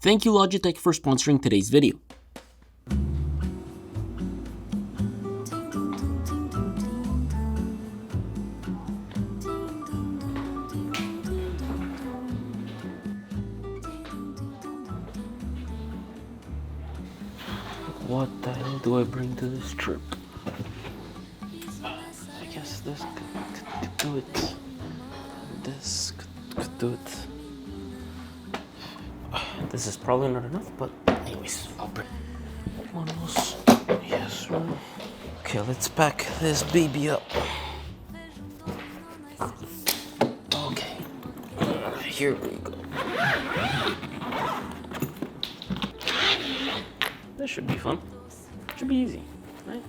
Thank you Logitech for sponsoring today's video. What the hell do I bring to this trip? I guess this could do it. This could do it. This is probably not enough, but anyways, I'll bring one of those. Yes, right. Okay, let's pack this baby up. Okay, here we go. This should be fun. Should be easy, right?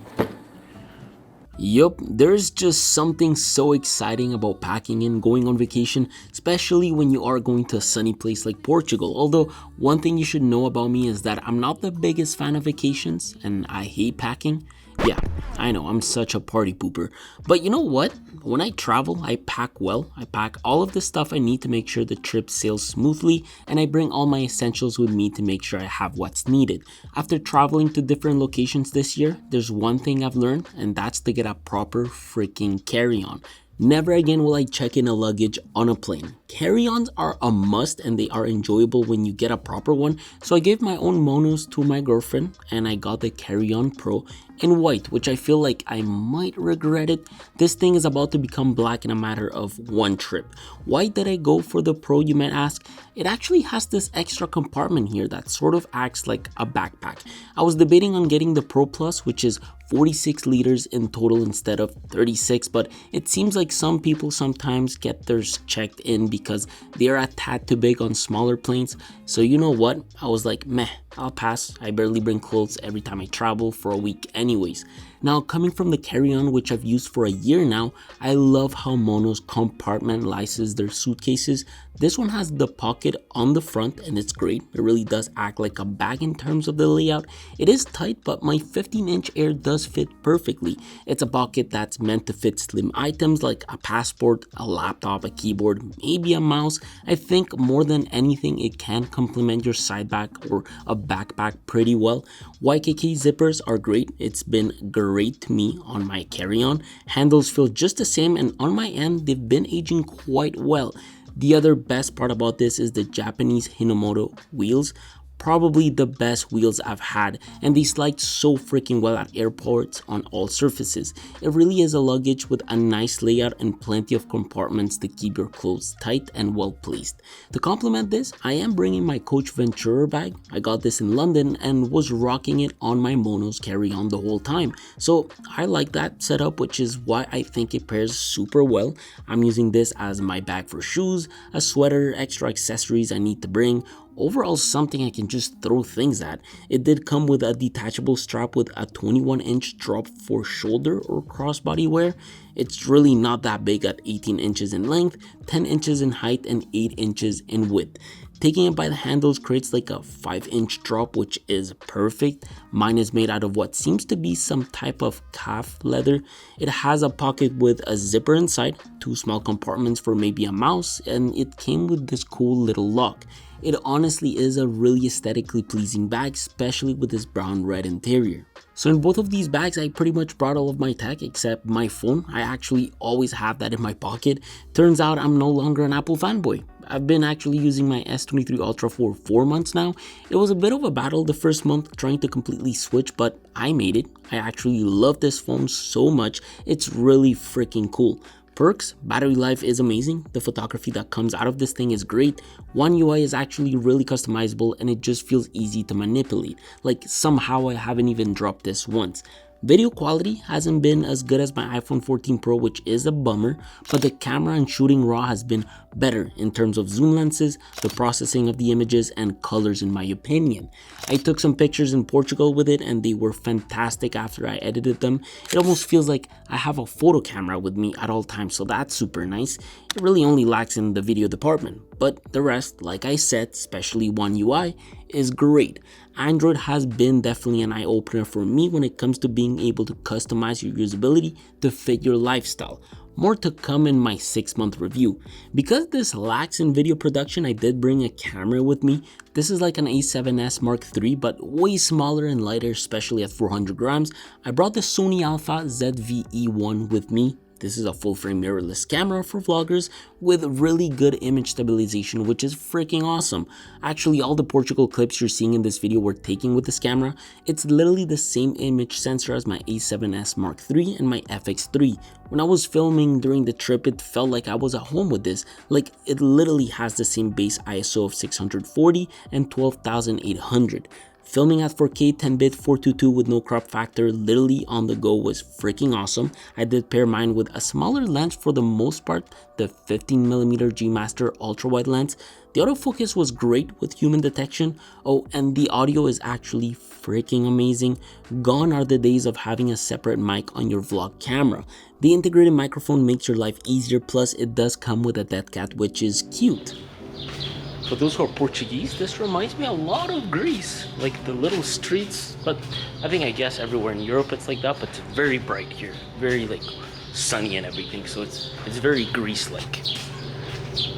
Yup, there's just something so exciting about packing and going on vacation, especially when you are going to a sunny place like Portugal. Although, one thing you should know about me is that I'm not the biggest fan of vacations and I hate packing. Yeah, I know, I'm such a party pooper. But you know what? When I travel, I pack well. I pack all of the stuff I need to make sure the trip sails smoothly, and I bring all my essentials with me to make sure I have what's needed. After traveling to different locations this year, there's one thing I've learned, and that's to get a proper freaking carry-on. Never again will I check in a luggage on a plane. Carry-ons are a must and they are enjoyable when you get a proper one, so I gave my own monos to my girlfriend and I got the Carry-On Pro in white, which I feel like I might regret it. This thing is about to become black in a matter of one trip. Why did I go for the Pro, you might ask? It actually has this extra compartment here that sort of acts like a backpack. I was debating on getting the Pro Plus, which is 46 liters in total instead of 36, but it seems like some people sometimes get theirs checked in because they are a tad too big on smaller planes. So you know what? I was like, meh, I'll pass. I barely bring clothes every time I travel for a week anyways. Now, coming from the carry-on, which I've used for a year now, I love how Monos compartmentalizes their suitcases. This one has the pocket on the front and it's great. It really does act like a bag in terms of the layout. It is tight, but my 15-inch Air does fit perfectly. It's a pocket that's meant to fit slim items like a passport, a laptop, a keyboard, maybe a mouse. I think more than anything, it can complement your side bag or a backpack pretty well. YKK zippers are great. It's been great to me on my carry-on. Handles feel just the same, and on my end, they've been aging quite well. The other best part about this is the Japanese Hinomoto wheels. Probably the best wheels I've had, and they slide so freaking well at airports on all surfaces. It really is a luggage with a nice layout and plenty of compartments to keep your clothes tight and well placed. To complement this, I am bringing my Coach Venturer bag. I got this in London and was rocking it on my Monos carry-on the whole time. So I like that setup, which is why I think it pairs super well. I'm using this as my bag for shoes, a sweater, extra accessories I need to bring. Overall, something I can just throw things at. It did come with a detachable strap with a 21-inch drop for shoulder or crossbody wear. It's really not that big at 18 inches in length, 10 inches in height, and 8 inches in width. Taking it by the handles creates like a 5-inch drop, which is perfect. Mine is made out of what seems to be some type of calf leather. It has a pocket with a zipper inside, 2 small compartments for maybe a mouse, and it came with this cool little lock. It honestly is a really aesthetically pleasing bag, especially with this brown-red interior. So in both of these bags, I pretty much brought all of my tech except my phone. I actually always have that in my pocket. Turns out I'm no longer an Apple fanboy. I've been actually using my S23 Ultra for 4 months now. It was a bit of a battle the first month trying to completely switch, but I made it. I actually love this phone so much. It's really freaking cool. Perks, battery life is amazing. The photography that comes out of this thing is great. One UI is actually really customizable and it just feels easy to manipulate. Like somehow I haven't even dropped this once. Video quality hasn't been as good as my iPhone 14 Pro, which is a bummer, but the camera and shooting raw has been better in terms of zoom lenses, the processing of the images, and colors in my opinion. I took some pictures in Portugal with it and they were fantastic after I edited them. It almost feels like I have a photo camera with me at all times, so that's super nice. It really only lacks in the video department, but the rest, like I said, especially One UI, is great. Android has been definitely an eye-opener for me when it comes to being able to customize your usability to fit your lifestyle. more to come in my 6-month review. Because this lacks in video production, I did bring a camera with me. This is like an A7S Mark III, but way smaller and lighter, especially at 400 grams. I brought the Sony Alpha ZV-E1 with me. This is a full frame mirrorless camera for vloggers with really good image stabilization, which is freaking awesome. Actually, all the Portugal clips you're seeing in this video were taken with this camera. It's literally the same image sensor as my A7S Mark III and my FX3. When I was filming during the trip, it felt like I was at home with this. Like, it literally has the same base ISO of 640 and 12,800. Filming at 4K 10-bit 422 with no crop factor literally on the go was freaking awesome. I did pair mine with a smaller lens for the most part, the 15mm G Master ultra wide lens. The autofocus was great with human detection. Oh, and the audio is actually freaking amazing. Gone are the days of having a separate mic on your vlog camera. The integrated microphone makes your life easier, plus it does come with a dead cat, which is cute. For those who are Portuguese, this reminds me a lot of Greece, like the little streets, but I guess everywhere in Europe it's like that, but it's very bright here, very like sunny and everything, so it's very Greece-like.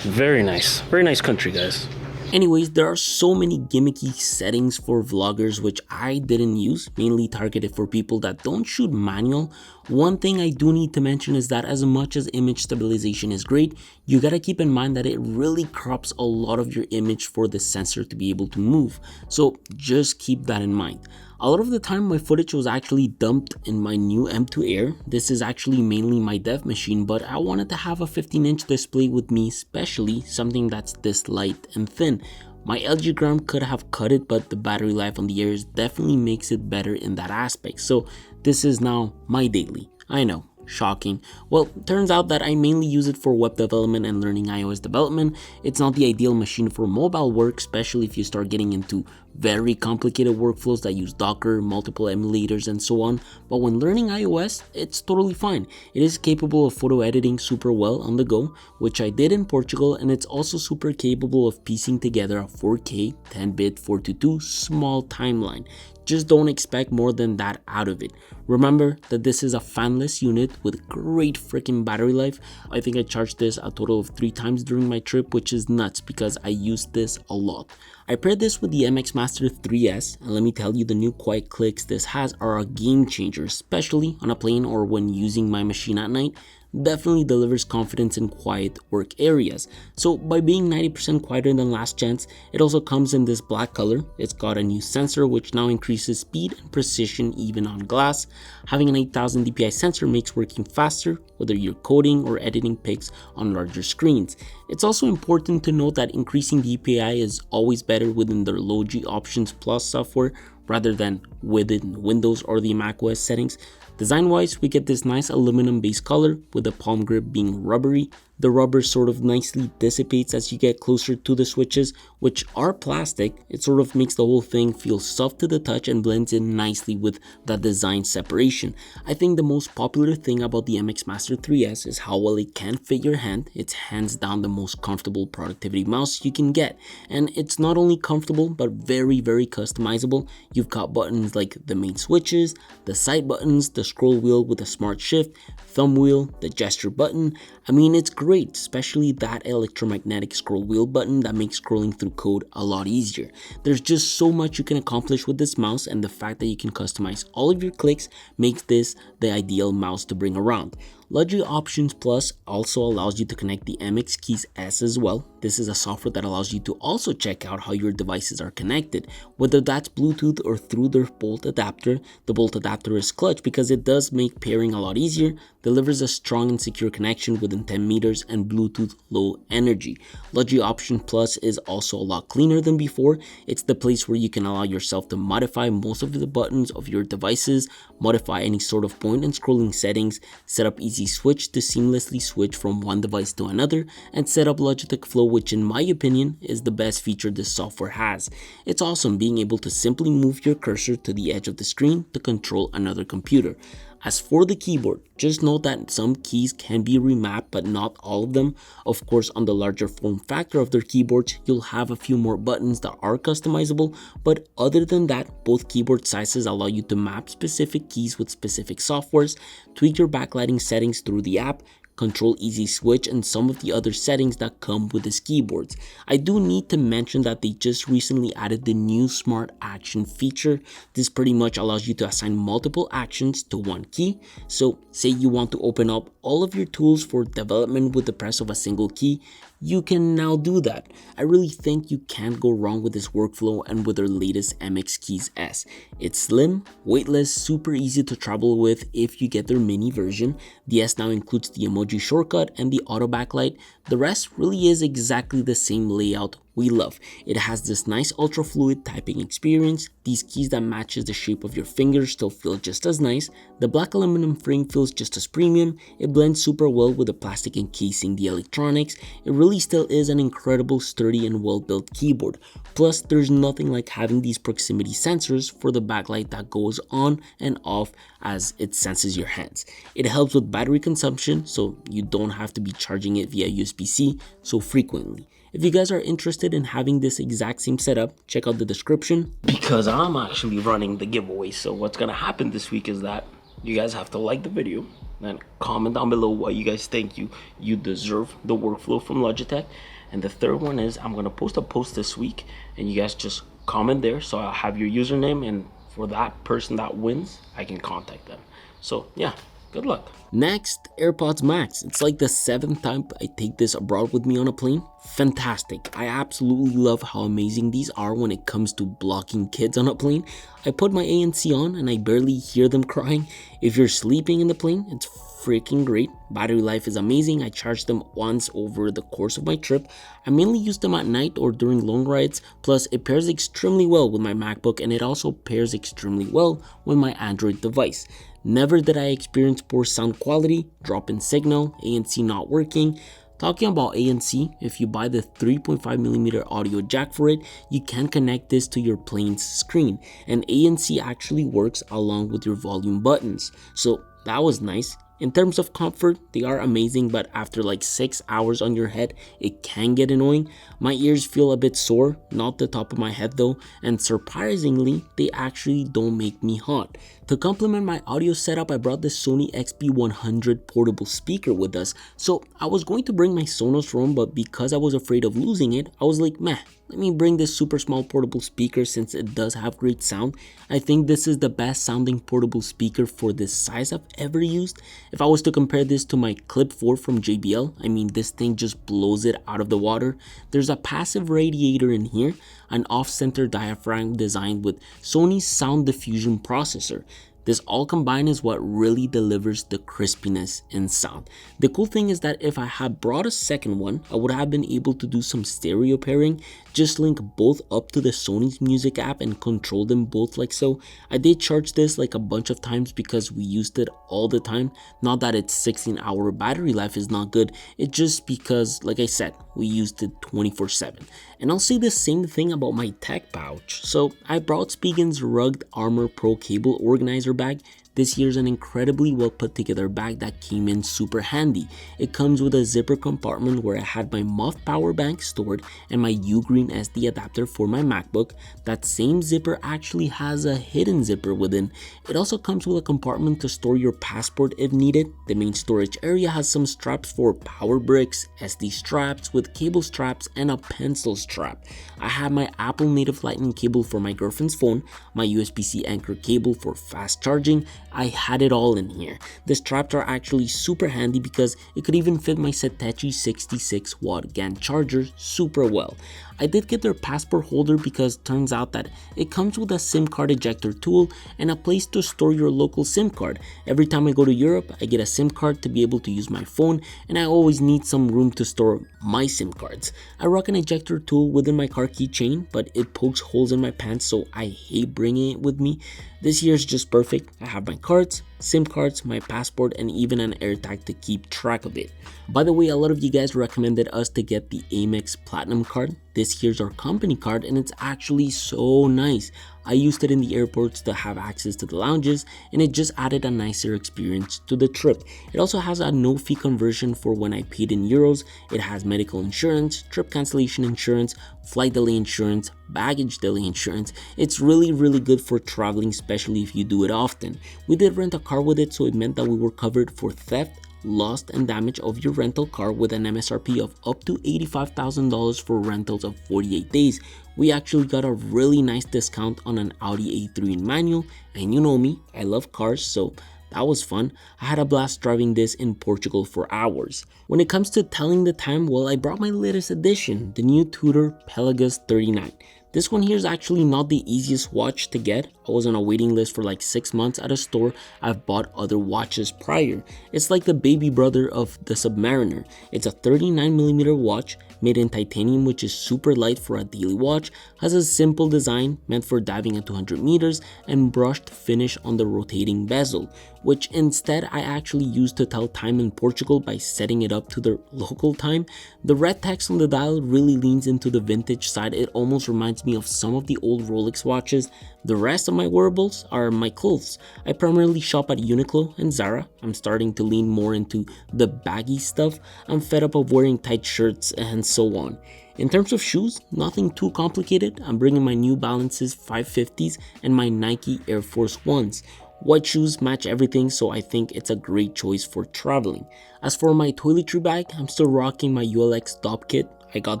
Very nice country, guys. Anyways, there are so many gimmicky settings for vloggers which I didn't use, mainly targeted for people that don't shoot manual. One thing I do need to mention is that as much as image stabilization is great, you gotta keep in mind that it really crops a lot of your image for the sensor to be able to move. So just keep that in mind. A lot of the time my footage was actually dumped in my new M2 Air. This is actually mainly my dev machine, but I wanted to have a 15-inch display with me, especially something that's this light and thin. My LG Gram could have cut it, but the battery life on the Airs definitely makes it better in that aspect. So this is now my daily. I know, shocking. Well, turns out that I mainly use it for web development and learning iOS development. It's not the ideal machine for mobile work, especially if you start getting into very complicated workflows that use Docker, multiple emulators, and so on. But when learning iOS, it's totally fine. It is capable of photo editing super well on the go, which I did in Portugal, and it's also super capable of piecing together a 4K 10-bit 422 small timeline. Just don't expect more than that out of it. Remember that this is a fanless unit with great freaking battery life. I think I charged this a total of 3 times during my trip, which is nuts because I used this a lot. I paired this with the MX Master 3S, and let me tell you, the new quiet clicks this has are a game changer, especially on a plane or when using my machine at night. Definitely delivers confidence in quiet work areas. So by being 90% quieter than last gens, it also comes in this black color. It's got a new sensor which now increases speed and precision even on glass. Having an 8000 dpi sensor makes working faster, whether you're coding or editing pics on larger screens. It's also important to note that increasing DPI is always better within the Logi Options Plus software rather than within Windows or the macOS settings. Design wise, we get this nice aluminum base color with the palm grip being rubbery. The rubber sort of nicely dissipates as you get closer to the switches, which are plastic. It sort of makes the whole thing feel soft to the touch and blends in nicely with the design separation. I think the most popular thing about the MX Master 3S is how well it can fit your hand. It's hands down the most comfortable productivity mouse you can get. And it's not only comfortable, but very customizable. You've got buttons like the main switches, the side buttons, the scroll wheel with a smart shift, thumb wheel, the gesture button. I mean, it's great, especially that electromagnetic scroll wheel button that makes scrolling through code a lot easier. There's just so much you can accomplish with this mouse, and the fact that you can customize all of your clicks makes this the ideal mouse to bring around. Logi Options Plus also allows you to connect the MX Keys S as well. This is a software that allows you to also check out how your devices are connected, whether that's Bluetooth or through their bolt adapter. The bolt adapter is clutch because it does make pairing a lot easier, delivers a strong and secure connection within 10 meters, and Bluetooth low energy. Logi Option Plus is also a lot cleaner than before. It's the place where you can allow yourself to modify most of the buttons of your devices, modify any sort of point and scrolling settings, set up easy switch to seamlessly switch from one device to another, and set up Logitech Flow, which in my opinion is the best feature this software has. It's awesome being able to simply move your cursor to the edge of the screen to control another computer. As for the keyboard, just note that some keys can be remapped, but not all of them. Of course, on the larger form factor of their keyboards, you'll have a few more buttons that are customizable, but other than that, both keyboard sizes allow you to map specific keys with specific softwares, tweak your backlighting settings through the app, Control Easy Switch, and some of the other settings that come with these keyboards. I do need to mention that they just recently added the new Smart Action feature. This pretty much allows you to assign multiple actions to one key. So say you want to open up all of your tools for development with the press of a single key, you can now do that. I really think you can't go wrong with this workflow and with their latest MX Keys S. It's slim, weightless, super easy to travel with if you get their mini version. The S now includes the emoji shortcut and the auto backlight. The rest really is exactly the same layout we love. It has this nice ultra fluid typing experience. These keys that matches the shape of your fingers still feel just as nice. The black aluminum frame feels just as premium. It blends super well with the plastic encasing the electronics. It really still is an incredible, sturdy and well built keyboard. Plus, there's nothing like having these proximity sensors for the backlight that goes on and off as it senses your hands. It helps with battery consumption, so you don't have to be charging it via USB-C so frequently. If you guys are interested in having this exact same setup, check out the description because I'm actually running the giveaway. So what's gonna happen this week is that you guys have to like the video and comment down below what you guys think you deserve the workflow from Logitech. And the third one is I'm gonna post a post this week and you guys just comment there, so I'll have your username, and for that person that wins, I can contact them. So yeah, good luck. Next, AirPods Max. It's like the 7th time I take this abroad with me on a plane. Fantastic. I absolutely love how amazing these are when it comes to blocking kids on a plane. I put my ANC on and I barely hear them crying. If you're sleeping in the plane, it's freaking great. Battery life is amazing. I charged them once over the course of my trip. I mainly use them at night or during long rides. Plus, it pairs extremely well with my MacBook, and it also pairs extremely well with my Android device. Never did I experience poor sound quality, drop in signal, ANC not working. Talking about ANC, if you buy the 3.5mm audio jack for it, you can connect this to your plane's screen, and ANC actually works along with your volume buttons. So that was nice. In terms of comfort, they are amazing, but after like 6 hours on your head, it can get annoying. My ears feel a bit sore, not the top of my head though, and surprisingly, they actually don't make me hot. To complement my audio setup, I brought the Sony XB100 portable speaker with us. So I was going to bring my Sonos Roam, but because I was afraid of losing it, I was like, meh, let me bring this super small portable speaker since it does have great sound. I think this is the best sounding portable speaker for this size I've ever used. If I was to compare this to my Clip 4 from JBL, I mean, this thing just blows it out of the water. There's a passive radiator in here, an off-center diaphragm designed with Sony's sound diffusion processor. This all combined is what really delivers the crispiness in sound. The cool thing is that if I had brought a second one, I would have been able to do some stereo pairing. Just link both up to the Sony's music app and control them both like so. I did charge this like a bunch of times because we used it all the time. Not that its 16-hour battery life is not good, it's just because, like I said, we used it 24/7. And I'll say the same thing about my tech pouch. So I brought Spiegen's Rugged Armor Pro Cable Organizer bag. This here's an incredibly well put together bag that came in super handy. It comes with a zipper compartment where I had my muff power bank stored and my Ugreen SD adapter for my MacBook. That same zipper actually has a hidden zipper within. It also comes with a compartment to store your passport if needed. The main storage area has some straps for power bricks, SD straps with cable straps, and a pencil strap. I have my Apple native lightning cable for my girlfriend's phone, my USB-C anchor cable for fast charging. I had it all in here. The straps are actually super handy because it could even fit my Satechi 66 watt GAN charger super well. I did get their passport holder because turns out that it comes with a SIM card ejector tool and a place to store your local SIM card. Every time I go to Europe, I get a SIM card to be able to use my phone, and I always need some room to store my SIM cards. I rock an ejector tool within my car keychain, but it pokes holes in my pants, so I hate bringing it with me. This year is just perfect. I have my cards, SIM cards, my passport, and even an AirTag to keep track of it. By the way, a lot of you guys recommended us to get the Amex Platinum card. This here's our company card, and it's actually so nice. I used it in the airports to have access to the lounges, and it just added a nicer experience to the trip. It also has a no fee conversion for when I paid in euros. It has medical insurance, trip cancellation insurance, flight delay insurance, baggage delay insurance. It's really good for traveling, especially if you do it often. We did rent a car with it, so it meant that we were covered for theft, lost and damage of your rental car with an MSRP of up to $85,000 for rentals of 48 days. We actually got a really nice discount on an Audi A3 in manual, and you know me, I love cars, so that was fun. I had a blast driving this in Portugal for hours. When it comes to telling the time, well, I brought my latest addition, the new Tudor Pelagus 39. This one here is actually not the easiest watch to get. I was on a waiting list for like 6 months at a store I've bought other watches prior. It's like the baby brother of the Submariner. It's a 39mm watch made in titanium, which is super light for a daily watch, has a simple design meant for diving at 200 meters, and brushed finish on the rotating bezel, which instead I actually used to tell time in Portugal by setting it up to the local time. The red text on the dial really leans into the vintage side. It almost reminds me of some of the old Rolex watches. The rest of my wearables are my clothes. I primarily shop at Uniqlo and Zara. I'm starting to lean more into the baggy stuff. I'm fed up of wearing tight shirts and so on. In terms of shoes, nothing too complicated. I'm bringing my New Balances 550s and my Nike Air Force Ones. White shoes match everything, so I think it's a great choice for traveling. As for my toiletry bag, I'm still rocking my ULX Top Kit. I got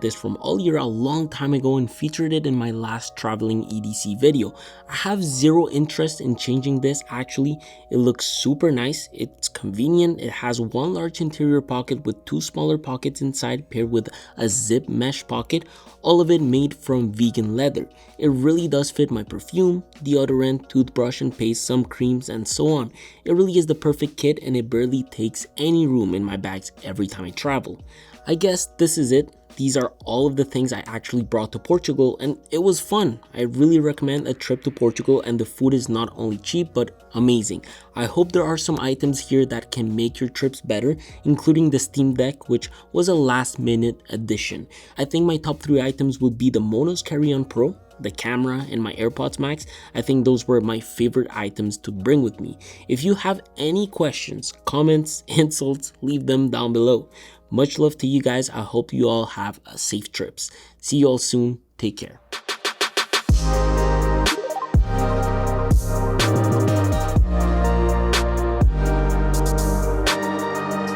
this from All Year a long time ago and featured it in my last traveling EDC video. I have zero interest in changing this actually. It looks super nice, it's convenient, it has one large interior pocket with 2 smaller pockets inside paired with a zip mesh pocket, all of it made from vegan leather. It really does fit my perfume, deodorant, toothbrush and paste, some creams and so on. It really is the perfect kit and it barely takes any room in my bags every time I travel. I guess this is it. These are all of the things I actually brought to Portugal and it was fun. I really recommend a trip to Portugal and the food is not only cheap but amazing. I hope there are some items here that can make your trips better, including the Steam Deck, which was a last minute addition. I think my top 3 items would be the Monos Carry-On Pro, the camera, and my AirPods Max. I think those were my favorite items to bring with me. If you have any questions, comments, insults, leave them down below. Much love to you guys. I hope you all have safe trips. See you all soon. Take care.